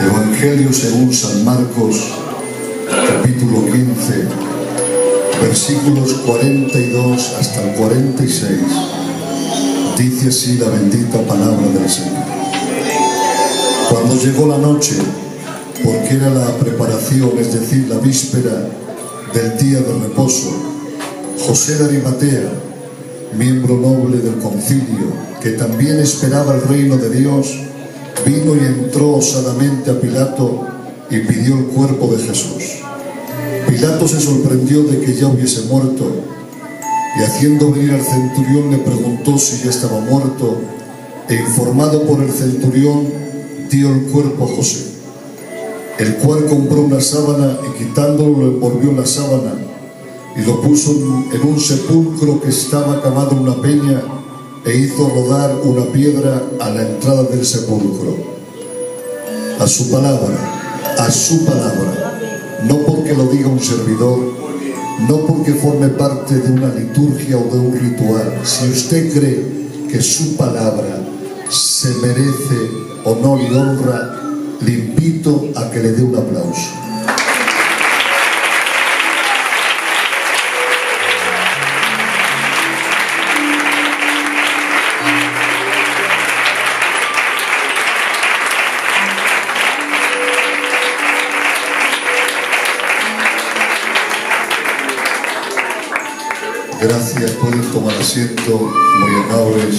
Evangelio según San Marcos, capítulo 15, versículos 42 hasta el 46. Dice así la bendita palabra del Señor. Cuando llegó la noche, porque era la preparación, es decir, la víspera del día de reposo, José de Arimatea, miembro noble del concilio, que también esperaba el reino de Dios, vino y entró osadamente a Pilato y pidió el cuerpo de Jesús. Pilato se sorprendió de que ya hubiese muerto, y haciendo venir al centurión le preguntó si ya estaba muerto, e informado por el centurión dio el cuerpo a José, el cual compró una sábana y quitándolo lo envolvió en la sábana y lo puso en un sepulcro que estaba cavado en una peña, e hizo rodar una piedra a la entrada del sepulcro. A su palabra, no porque lo diga un servidor, no porque forme parte de una liturgia o de un ritual. Si usted cree que su palabra se merece honor y honra, le invito a que le dé un aplauso. Gracias, pueden tomar asiento, muy amables.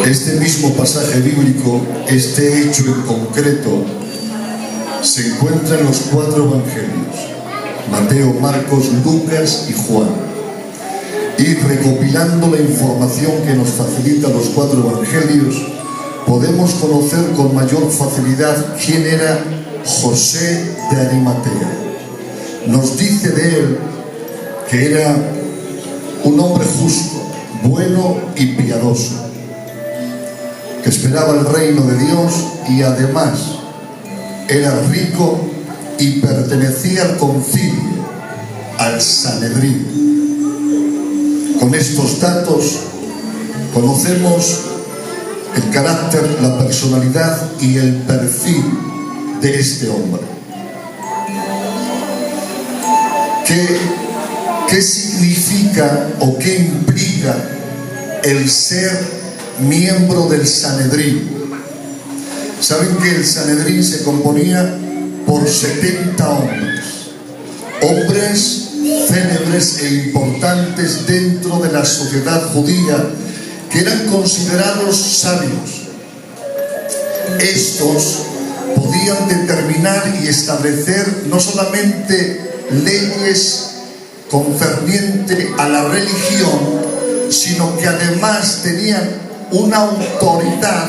Este mismo pasaje bíblico, este hecho en concreto, se encuentra en los 4 evangelios: Mateo, Marcos, Lucas y Juan. Y recopilando la información que nos facilita los 4 evangelios, podemos conocer con mayor facilidad quién era José de Arimatea. Nos dice de él que era un hombre justo, bueno y piadoso, que esperaba el reino de Dios y además era rico y pertenecía al concilio, al Sanedrín. Con estos datos conocemos el carácter, la personalidad y el perfil de este hombre. ¿Qué significa o qué implica el ser miembro del Sanedrín? Saben que el Sanedrín se componía por 70 hombres célebres e importantes dentro de la sociedad judía, que eran considerados sabios. Estos podían determinar y establecer no solamente leyes concerniente a la religión, sino que además tenían una autoridad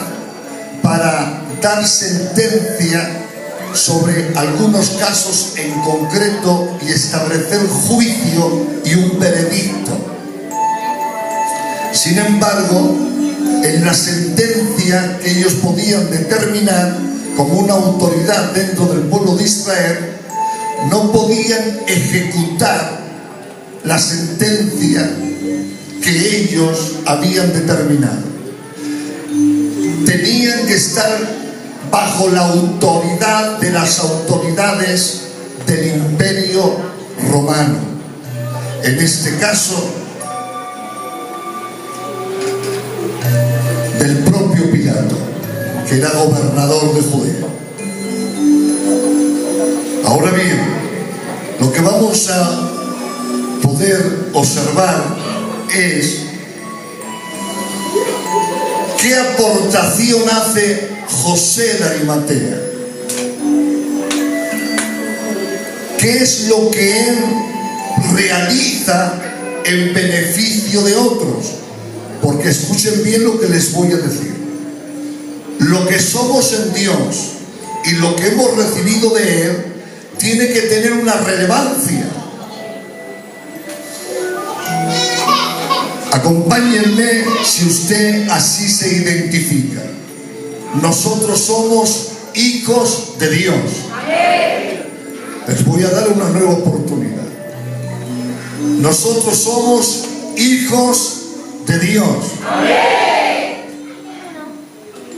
para dar sentencia sobre algunos casos en concreto y establecer juicio y un veredicto. Sin embargo, en la sentencia que ellos podían determinar como una autoridad dentro del pueblo de Israel, no podían ejecutar la sentencia que ellos habían determinado. Tenían que estar bajo la autoridad de las autoridades del Imperio Romano. En este caso, del propio Pilato, que era gobernador de Judea. Ahora bien, lo que vamos a poder observar es qué aportación hace José de Arimatea. ¿Qué es lo que él realiza en beneficio de otros? Porque escuchen bien lo que les voy a decir. Lo que somos en Dios y lo que hemos recibido de Él tiene que tener una relevancia. Acompáñenme si usted así se identifica. Nosotros somos hijos de Dios. Les voy a dar una nueva oportunidad. Nosotros somos hijos de Dios.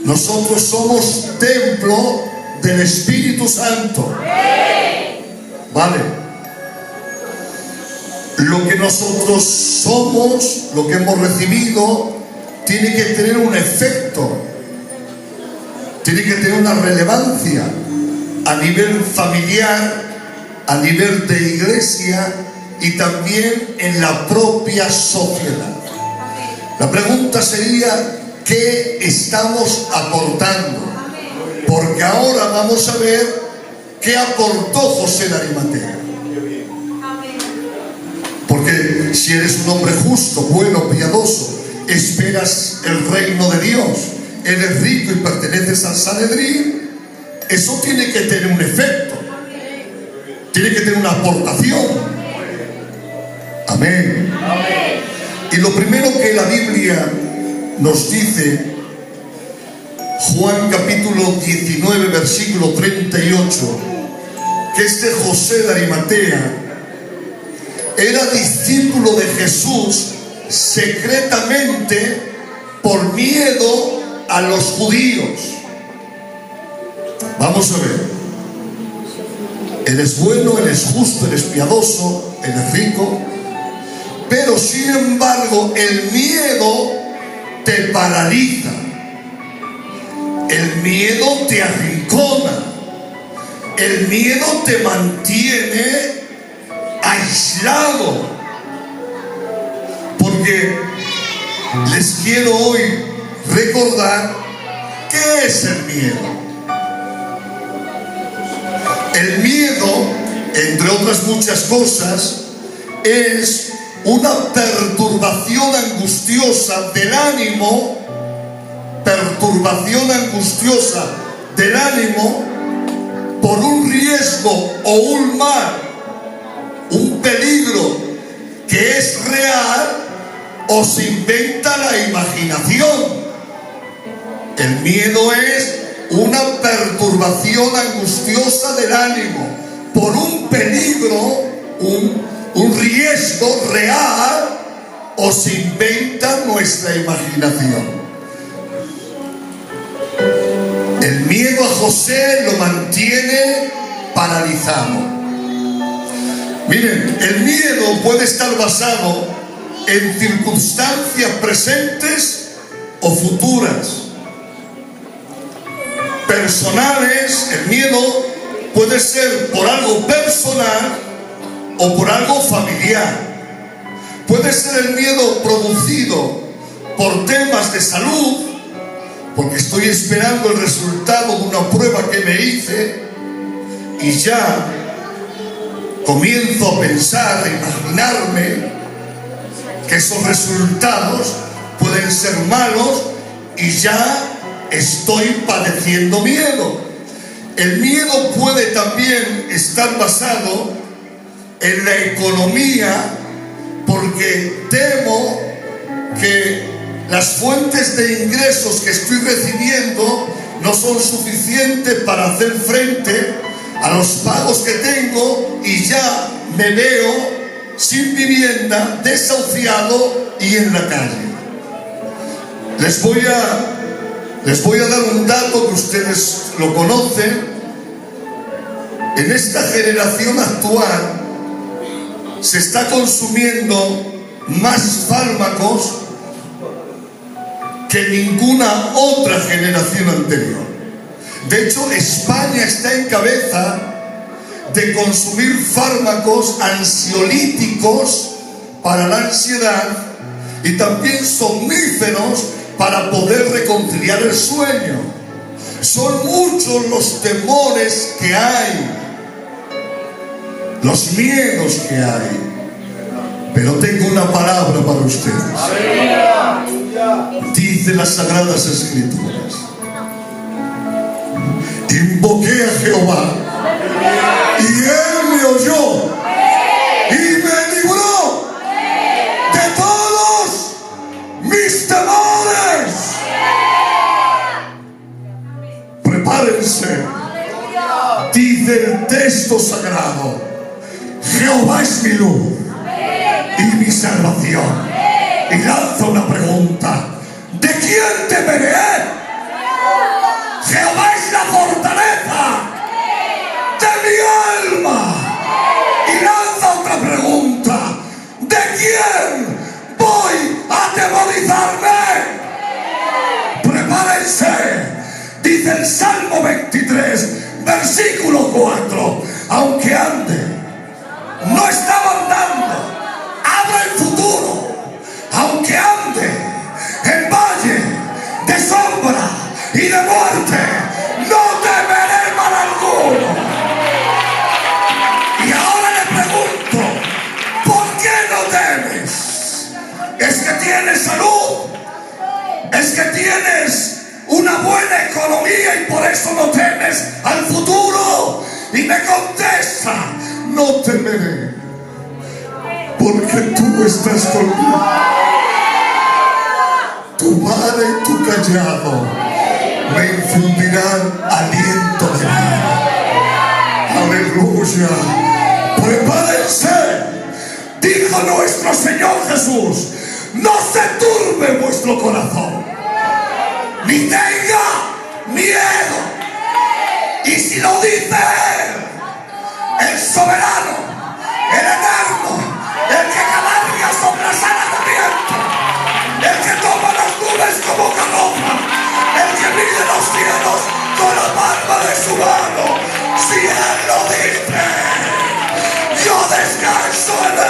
Nosotros somos templo del Espíritu Santo. ¿Vale? Lo que nosotros somos, lo que hemos recibido, tiene que tener un efecto, tiene que tener una relevancia a nivel familiar, a nivel de iglesia y también en la propia sociedad. La pregunta sería, ¿qué estamos aportando? Porque ahora vamos a ver qué aportó José de Arimatea. Porque si eres un hombre justo, bueno, piadoso, esperas el reino de Dios, eres rico y perteneces al Sanedrín, eso tiene que tener un efecto, tiene que tener una aportación. Amén. Y lo primero que la Biblia nos dice, Juan capítulo 19, versículo 38, que este José de Arimatea era discípulo de Jesús secretamente por miedo a los judíos. Vamos a ver. Eres bueno, eres justo, eres piadoso, eres rico, pero sin embargo el miedo te paraliza, el miedo te arrincona, el miedo te mantiene aislado. Porque les quiero hoy recordar qué es el miedo. El miedo, entre otras muchas cosas, es una perturbación angustiosa del ánimo, por un riesgo o un mal, un peligro que es real o se inventa la imaginación. El miedo es una perturbación angustiosa del ánimo por un peligro, un riesgo real o se inventa nuestra imaginación. El miedo a José lo mantiene paralizado. Miren, el miedo puede estar basado en circunstancias presentes o futuras. Personales, el miedo puede ser por algo personal o por algo familiar. Puede ser el miedo producido por temas de salud, porque estoy esperando el resultado de una prueba que me hice y ya comienzo a pensar, a imaginarme que esos resultados pueden ser malos y ya estoy padeciendo miedo. El miedo puede también estar basado en la economía, porque temo que las fuentes de ingresos que estoy recibiendo no son suficientes para hacer frente a los pagos que tengo y ya me veo sin vivienda, desahuciado y en la calle. Les voy a dar un dato que ustedes lo conocen. En esta generación actual se está consumiendo más fármacos que ninguna otra generación anterior. De hecho, España está en cabeza de consumir fármacos ansiolíticos para la ansiedad y también somníferos para poder reconciliar el sueño. Son muchos los temores que hay, los miedos que hay, pero tengo una palabra para ustedes. Dice las Sagradas Escrituras: invoqué a Jehová y Él me oyó y me libró de todos mis temores. Prepárense. Dice el texto sagrado: Jehová es mi luz y mi salvación. Y lanza una pregunta: ¿de quién temeré? el Salmo 23, versículo 4. Aunque ande, no estaba andando, habla el futuro. Aunque ande en valle de sombra y de muerte, no temeré mal alguno. Y ahora le pregunto, ¿por qué no temes? ¿Es que tienes salud? ¿Es que tienes una buena economía y por eso no temes al futuro? Y me contesta, no temeré, porque tú estás conmigo. Tu vara y tu callado me infundirán aliento de vida. Aleluya. Prepárense, dijo nuestro Señor Jesús, no se turbe vuestro corazón, ni tenga miedo. Y si lo dice Él, el soberano, el eterno, el que cabalga sobre las alas de viento, el que toma las nubes como carroza, el que mide los cielos con la palma de su mano, si Él lo dice, yo descanso en Él.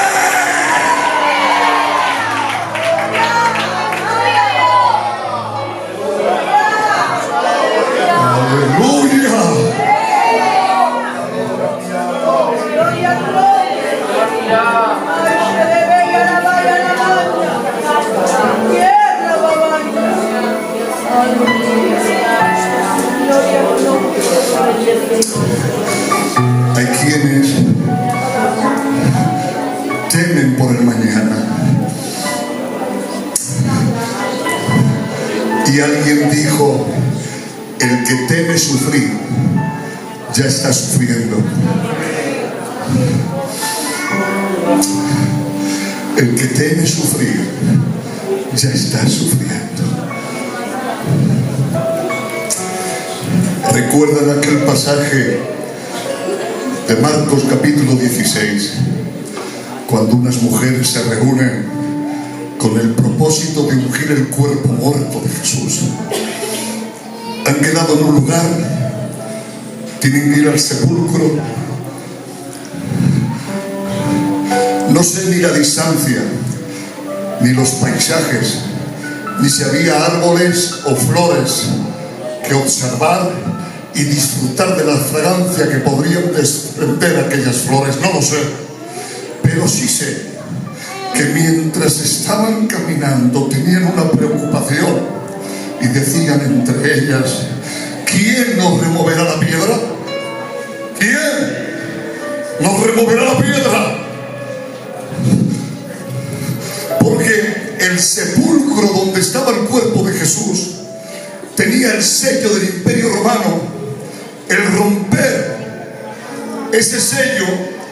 Hay quienes temen por el mañana. Y alguien dijo, el que teme sufrir, ya está sufriendo. El que teme sufrir, ya está sufriendo. ¿Recuerdan aquel pasaje de Marcos capítulo 16? Cuando unas mujeres se reúnen con el propósito de ungir el cuerpo muerto de Jesús. Han quedado en un lugar, tienen que ir al sepulcro. No sé ni la distancia, ni los paisajes, ni si había árboles o flores que observar y disfrutar de la fragancia que podrían desprender aquellas flores. No lo sé, pero sí sé que mientras estaban caminando tenían una preocupación y decían entre ellas, ¿quién nos removerá la piedra? ¿Quién nos removerá la piedra? Porque el sepulcro donde estaba el cuerpo de Jesús tenía el sello del Imperio Romano. El romper ese sello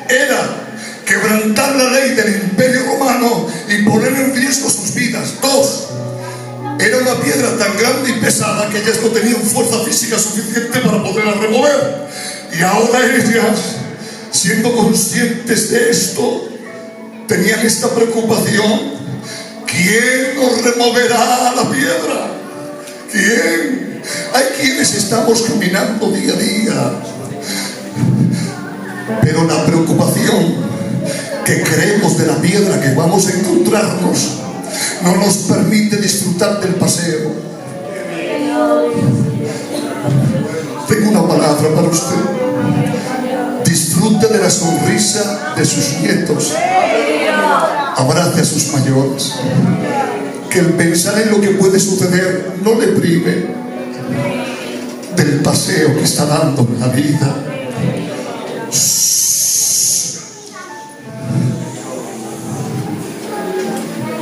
era quebrantar la ley del Imperio Romano y poner en riesgo sus vidas. Dos, era una piedra tan grande y pesada que ellas no tenían fuerza física suficiente para poderla remover. Y ahora ellas, siendo conscientes de esto, tenían esta preocupación: ¿quién nos removerá la piedra? ¿Quién? Hay quienes estamos caminando día a día, pero la preocupación que creemos de la piedra que vamos a encontrarnos no nos permite disfrutar del paseo. Tengo una palabra para usted: disfrute de la sonrisa de sus nietos, abrace a sus mayores, que el pensar en lo que puede suceder no le prive del paseo que está dando en la vida.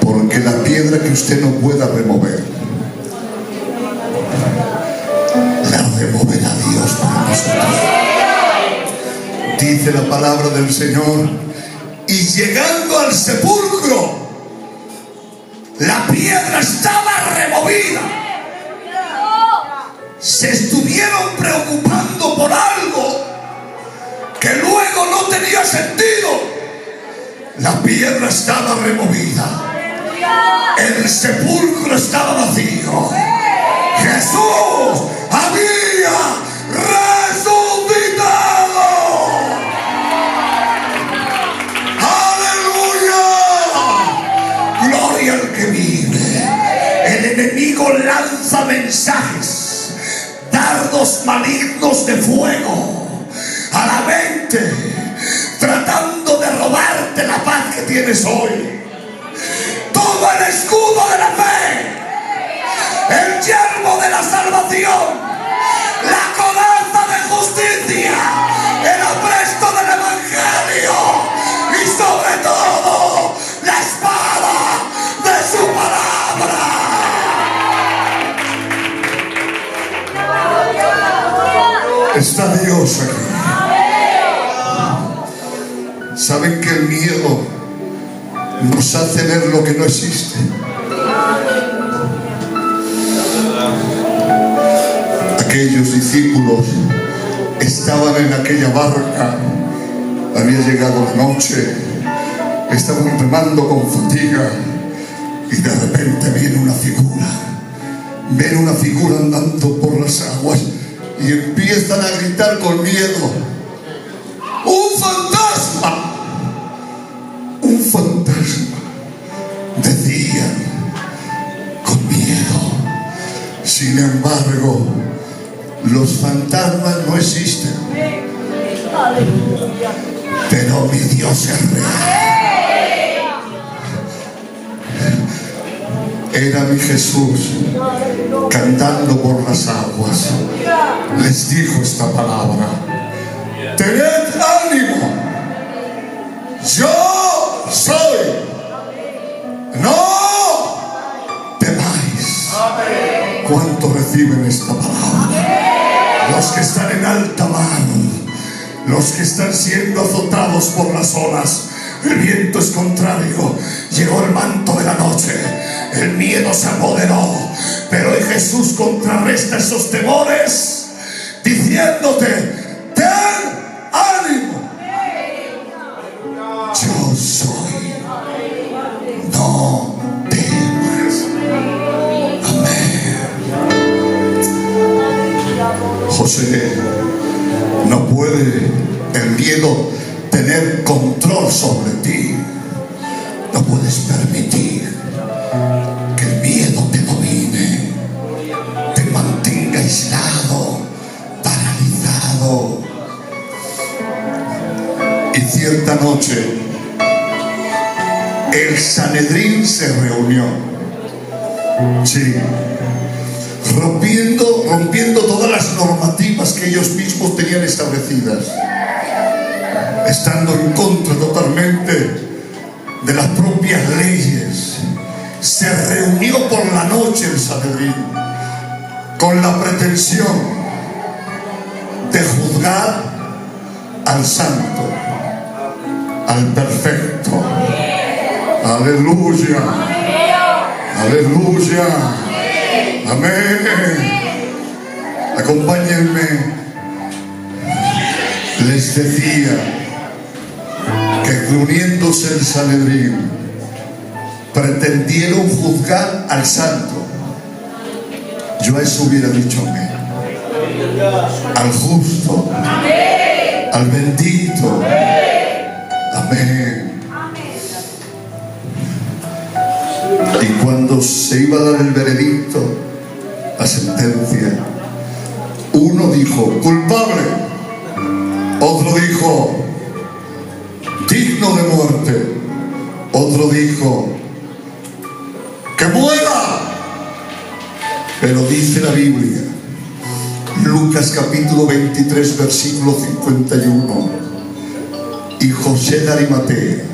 Porque la piedra que usted no pueda remover, la removerá Dios para nosotros. Dice la palabra del Señor: y llegando al sepulcro, la piedra estaba removida. Se estuvieron preocupando por algo que luego no tenía sentido. La piedra estaba removida. El sepulcro estaba vacío. Jesús había enemigo lanza mensajes, dardos malignos de fuego a la mente, tratando de robarte la paz que tienes hoy. Toma el escudo de la fe, el yelmo de la salvación, la coraza de justicia, el apresto del evangelio y sobre todo la espada de su palabra. Está Dios aquí. ¿Saben que el miedo nos hace ver lo que no existe? Aquellos discípulos estaban en aquella barca, había llegado la noche, estaban remando con fatiga y de repente viene una figura andando por las aguas y empiezan a gritar con miedo: ¡un fantasma! ¡Un fantasma! Decían con miedo. Sin embargo, los fantasmas no existen, pero mi Dios es real. Era mi Jesús cantando por las aguas. Les dijo esta palabra: tened ánimo, yo soy, no temáis. ¿Cuántos reciben esta palabra? Los que están en alta mar, los que están siendo azotados por las olas. El viento es contrario, llegó el manto de la noche, el miedo se apoderó, pero hoy Jesús contrarresta esos temores diciéndote: ten ánimo, yo soy, no temas. Amén. José, no puede el miedo tener control sobre ti. No puedes permitir que el miedo te domine, te mantenga aislado, paralizado. Y cierta noche el Sanedrín se reunió, sí, rompiendo todas las normativas que ellos mismos tenían establecidas, estando en contra totalmente de las propias leyes. Se reunió por la noche el Sanedrín con la pretensión de juzgar al santo, al perfecto. Aleluya, aleluya, amén. Acompáñenme. Les decía que reuniéndose el Sanedrín pretendieron juzgar al santo. Yo a eso hubiera dicho amén. Al justo, al bendito, amén. Y cuando se iba a dar el veredicto, la sentencia, uno dijo culpable, otro dijo digno de muerte, otro dijo que muera. Pero dice la Biblia, Lucas capítulo 23 versículo 51, y José de Arimatea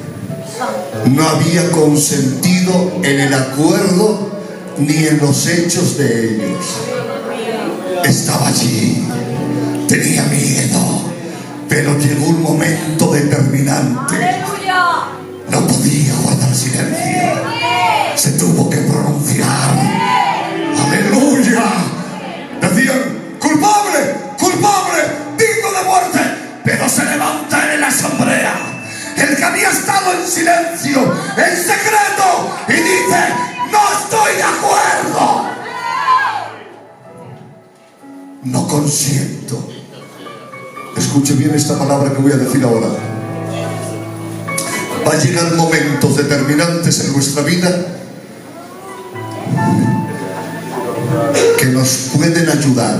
no había consentido en el acuerdo ni en los hechos de ellos. Estaba allí, tenía miedo, pero llegó un momento determinante. No podía guardar silencio, se tuvo que pronunciar. ¡Aleluya! Decían culpable, culpable, digno de muerte, pero se levanta en la asamblea el que había estado en silencio, en secreto, y dice: no estoy de acuerdo, no consiento. Escuche bien esta palabra que voy a decir ahora. Va a llegar momentos determinantes en nuestra vida nos pueden ayudar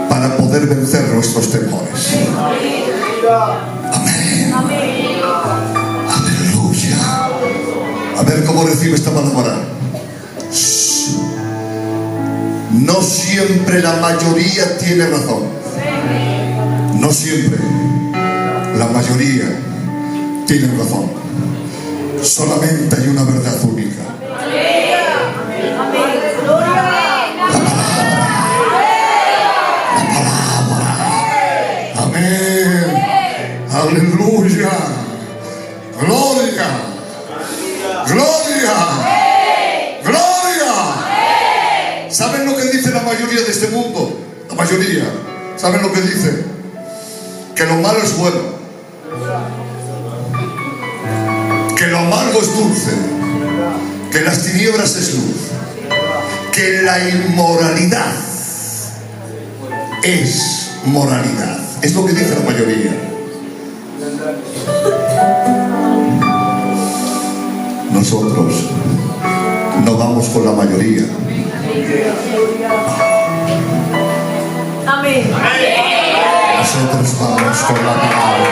para poder vencer nuestros temores. Amén. Aleluya. A ver cómo recibe esta palabra. No siempre la mayoría tiene razón. No siempre la mayoría tiene razón. Solamente hay una verdad única. La palabra. Amén. Aleluya. Gloria. Gloria. Gloria. ¿Saben lo que dice la mayoría de este mundo? La mayoría. ¿Saben lo que dice? Que lo malo es bueno. Que lo amargo es dulce. Que las tinieblas es luz. Que la inmoralidad es moralidad. Es lo que dice la mayoría. Nosotros no vamos con la mayoría. Amén. Nosotros vamos con la palabra.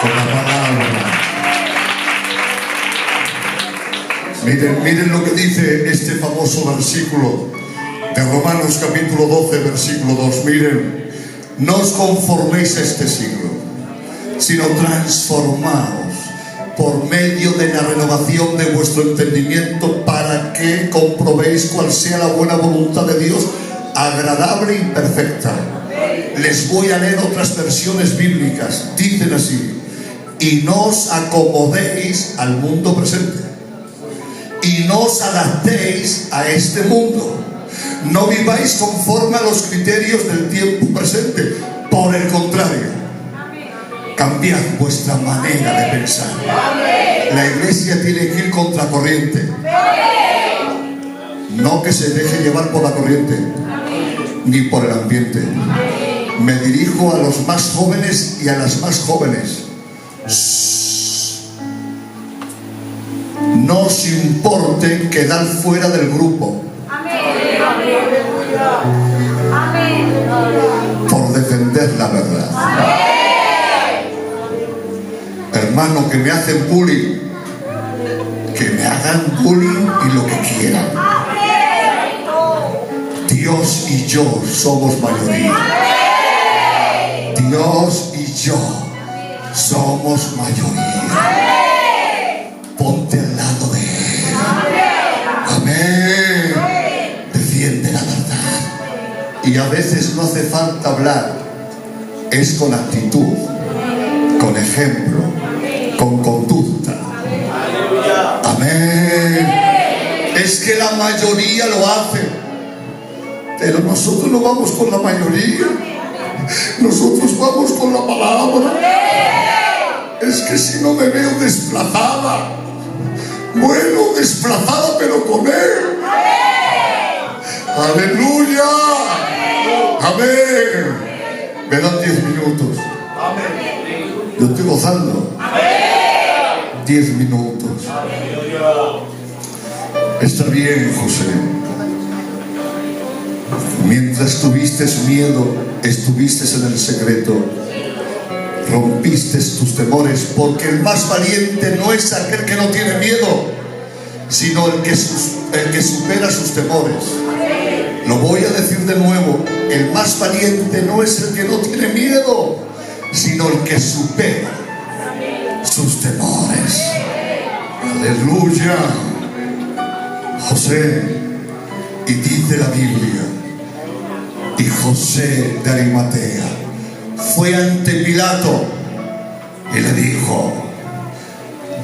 Con la palabra. Miren lo que dice este famoso versículo de Romanos capítulo 12, versículo 2. Miren, no os conforméis a este siglo, sino transformaos por medio de la renovación de vuestro entendimiento, para que comprobéis cuál sea la buena voluntad de Dios, agradable y perfecta. Les voy a leer otras versiones bíblicas. Dicen así: y no os acomodéis al mundo presente, y no os adaptéis a este mundo. No viváis conforme a los criterios del tiempo presente. Por el contrario, cambiad vuestra manera de pensar. La iglesia tiene que ir contracorriente. No que se deje llevar por la corriente, ni por el ambiente. Me dirijo a los más jóvenes y a las más jóvenes. No os importe quedar fuera del grupo por defender la verdad. Hermano, que me hacen bullying, que me hagan bullying y lo que quieran. Dios y yo somos mayoría. Dios y yo somos mayoría. Ponte al lado de Él. Amén. Defiende la verdad. Y a veces no hace falta hablar. Es con actitud, con ejemplo, con conducta. Amén. Es que la mayoría lo hace, pero nosotros no vamos con la mayoría. Nosotros vamos con la palabra. Es que si no me veo desplazada, bueno, desplazada pero con Él. Aleluya. Amén. Me dan 10 minutos. Yo estoy gozando. 10 minutos. Está bien, José. Mientras tuviste miedo, estuviste en el secreto. Rompiste tus temores, porque el más valiente no es aquel que no tiene miedo, sino el que supera sus temores. Lo voy a decir de nuevo: el más valiente no es el que no tiene miedo, sino el que supera sus temores. Aleluya. José, y dice la Biblia, y José de Arimatea fue ante Pilato y le dijo: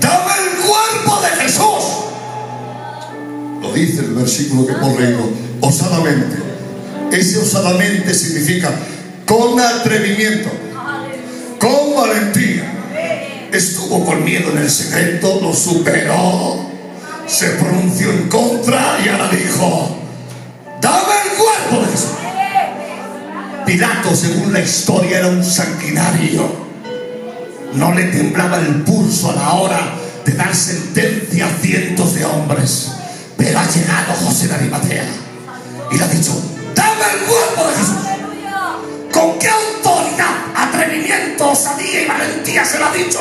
dame el cuerpo de Jesús. Lo dice el versículo que hemos leído, osadamente. Ese osadamente significa con atrevimiento, con valentía. Estuvo con miedo en el secreto, lo superó, se pronunció en contra y ahora dijo: dame el cuerpo de Jesús. Pilato, según la historia, era un sanguinario. No le temblaba el pulso a la hora de dar sentencia a cientos de hombres. Pero ha llegado José de Arimatea el cuerpo de Jesús. ¿Con qué autoridad, atrevimiento, osadía y valentía se lo ha dicho?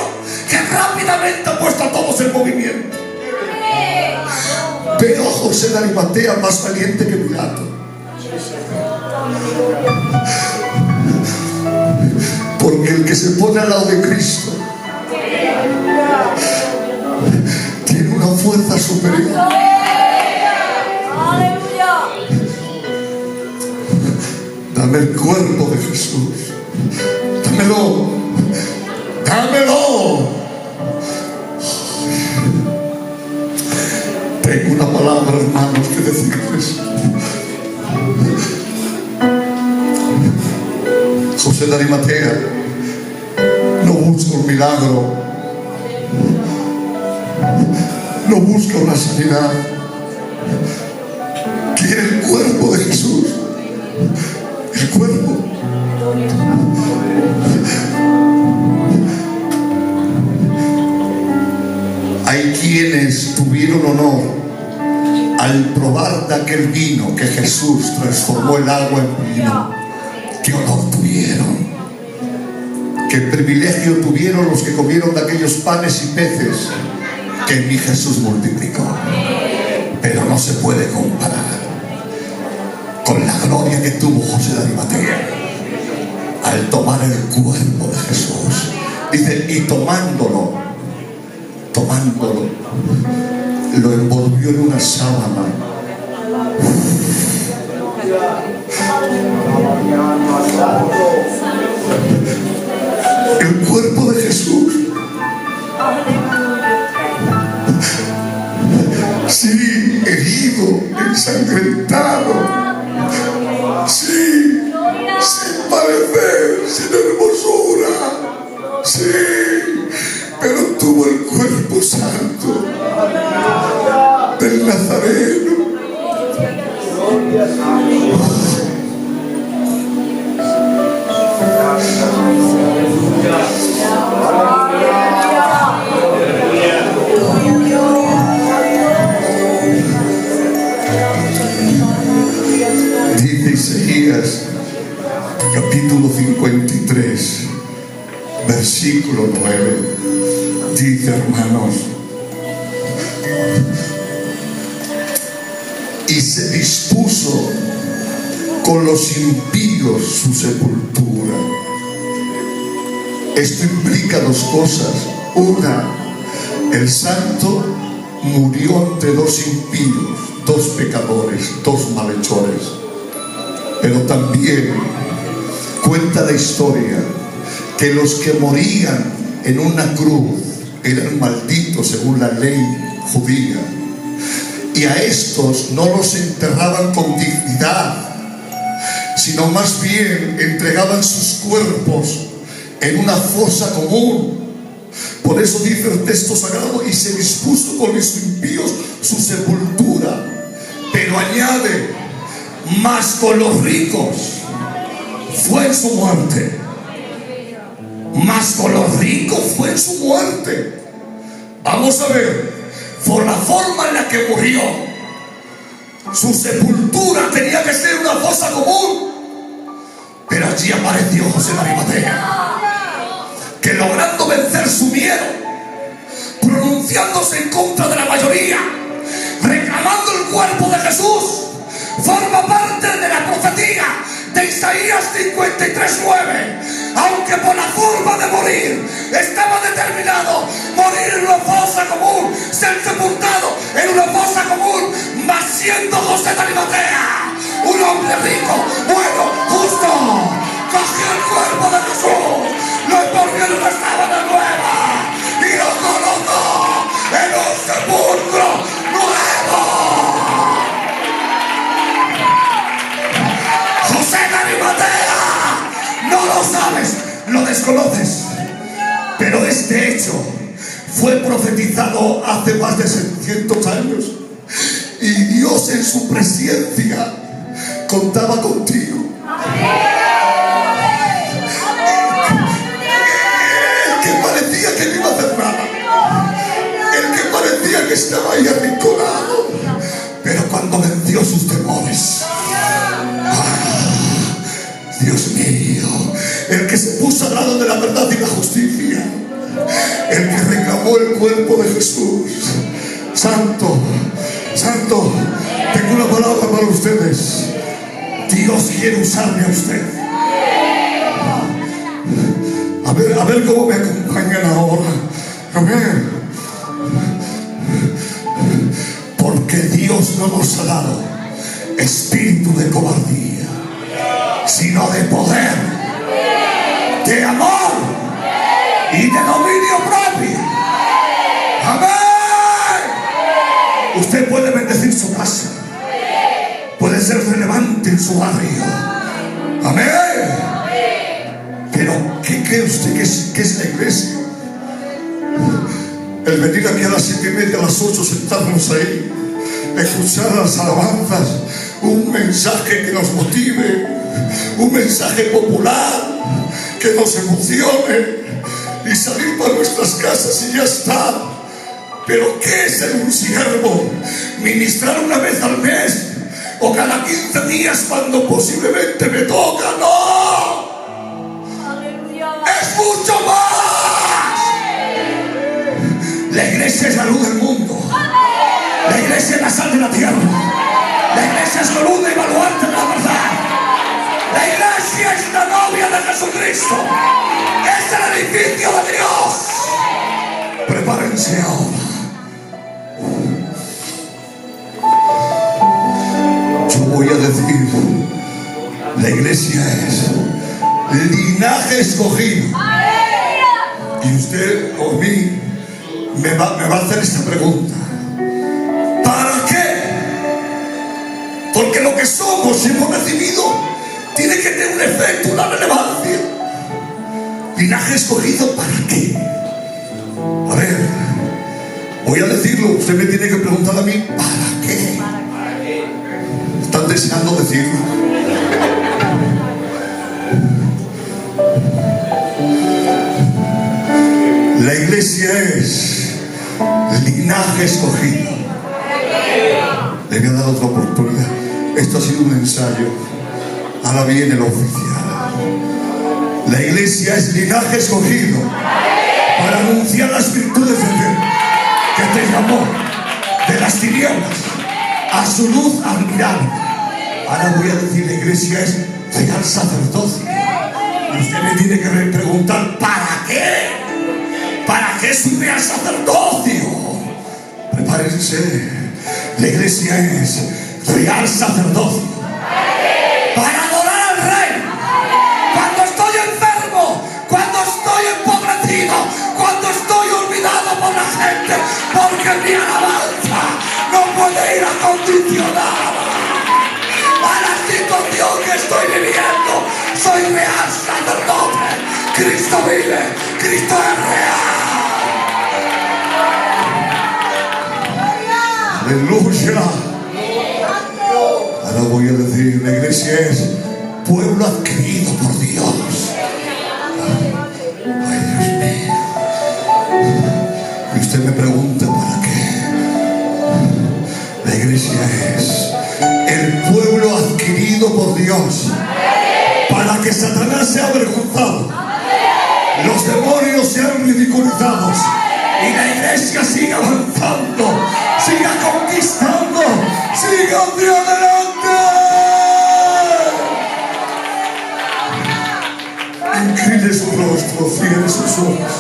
Que rápidamente ha puesto a todos en movimiento. Pero José de Arimatea, más valiente que Pilato, porque el que se pone al lado de Cristo tiene una fuerza superior. Dame el cuerpo de Jesús, dámelo, dámelo. Tengo una palabra, hermanos, que decirles. José de Arimatea no busca un milagro, no busca una sanidad, quiere el cuerpo de Jesús. El cuerpo. Hay quienes tuvieron honor al probar de aquel vino que Jesús transformó el agua en vino. ¿Qué honor tuvieron? ¿Qué privilegio tuvieron los que comieron de aquellos panes y peces que mi Jesús multiplicó? Pero no se puede comparar con la gloria que tuvo José de Arimatea al tomar el cuerpo de Jesús. Dice, y tomándolo, lo envolvió en una sábana. El cuerpo de Jesús. Sí, herido, ensangrentado. Sí, sin parecer, sin hermosura. Sí, pero tuvo el cuerpo santo del Nazareno. Dice Isaías, capítulo 53, versículo 9. Dice, hermanos, y se dispuso con los impíos su sepultura. Esto implica dos cosas. Una, el santo murió ante dos impíos, dos pecadores, dos malhechores. Pero también cuenta la historia que los que morían en una cruz eran malditos según la ley judía, y a estos no los enterraban con dignidad, sino más bien entregaban sus cuerpos en una fosa común. Por eso dice el texto sagrado, y se dispuso con los impíos su sepultura. Pero añade, mas con los ricos fue en su muerte. Mas con los ricos fue en su muerte. Vamos a ver, por la forma en la que murió, su sepultura tenía que ser una fosa común. Pero allí apareció José de Arimatea, que logrando vencer su miedo, pronunciándose en contra de la mayoría, reclamando el cuerpo de Jesús, forma parte de la profecía de Isaías 53:9. Aunque por la forma de morir estaba determinado morir en una fosa común, ser sepultado en una fosa común, mas siendo José de Arimatea un hombre rico, bueno, justo, cogió el cuerpo de Jesús, lo envolvió en una sábana nueva y lo colocó en un sepulcro nuevo. José de Arimatea, no lo sabes, lo desconoces, pero este hecho fue profetizado hace más de 700 años y Dios en su presencia contaba contigo. El que parecía que no iba a hacer nada, el que parecía que estaba ahí arrinconado, pero cuando venció sus temores, Dios mío, el que se puso al lado de la verdad y la justicia, el que reclamó el cuerpo de Jesús. Santo, santo, tengo una palabra para ustedes. Dios quiere usarme a usted. A ver cómo me acompañan ahora. Amén. Porque Dios no nos ha dado espíritu de cobardía, sino de poder, de amor y de dominio propio. Amén. Usted puede bendecir su casa, puede ser relevante en su barrio. Amén. Pero ¿qué cree usted que es la iglesia? El venir aquí a las 7:30, a las 8, sentarnos ahí, escuchar las alabanzas, un mensaje que nos motive, un mensaje popular que nos emocione, y salir para nuestras casas y ya está. Pero ¿qué es ser un siervo? Ministrar una vez al mes o cada 15 días cuando posiblemente me toca. ¡No! ¡Es mucho más! La iglesia es la luz del mundo. La iglesia es la sal de la tierra. La iglesia es columna y baluarte de la verdad. La iglesia es la novia de Jesucristo. Es el edificio de Dios. Prepárense ahora. Yo voy a decir, la iglesia es linaje escogido. Y usted o mí me va a hacer esta pregunta: ¿para qué? Porque lo que somos y hemos recibido tiene que tener un efecto, una relevancia. Linaje escogido, ¿para qué? A ver, voy a decirlo, usted me tiene que preguntar a mí, ¿para qué? ¿Están deseando decirlo? La iglesia es linaje escogido. Le voy a dar otra oportunidad. Esto ha sido un ensayo. Ahora viene lo oficial. La iglesia es linaje escogido para anunciar las virtudes de Dios, que te llamó de las tinieblas a su luz admirable. Ahora voy a decir, la iglesia es real sacerdocio. Y usted me tiene que preguntar, ¿para qué? ¿Para qué es un real sacerdocio? Prepárense. La iglesia es real sacerdocio para adorar al Rey. Cuando estoy enfermo, cuando estoy empobrecido, cuando estoy olvidado por la gente, porque mi alabanza no puede ir acondicionada a la situación que estoy viviendo. Soy real sacerdote. Cristo vive, Cristo es real. Aleluya. Ahora voy a decir, la iglesia es pueblo adquirido por Dios. Ay, Dios mío. Y usted me pregunta, ¿para qué? La iglesia es el pueblo adquirido por Dios para que Satanás sea avergonzado, los demonios sean ridiculizados y la iglesia siga avanzando, siga conquistando, siga hacia adelante. Incline su rostro, cierre sus ojos.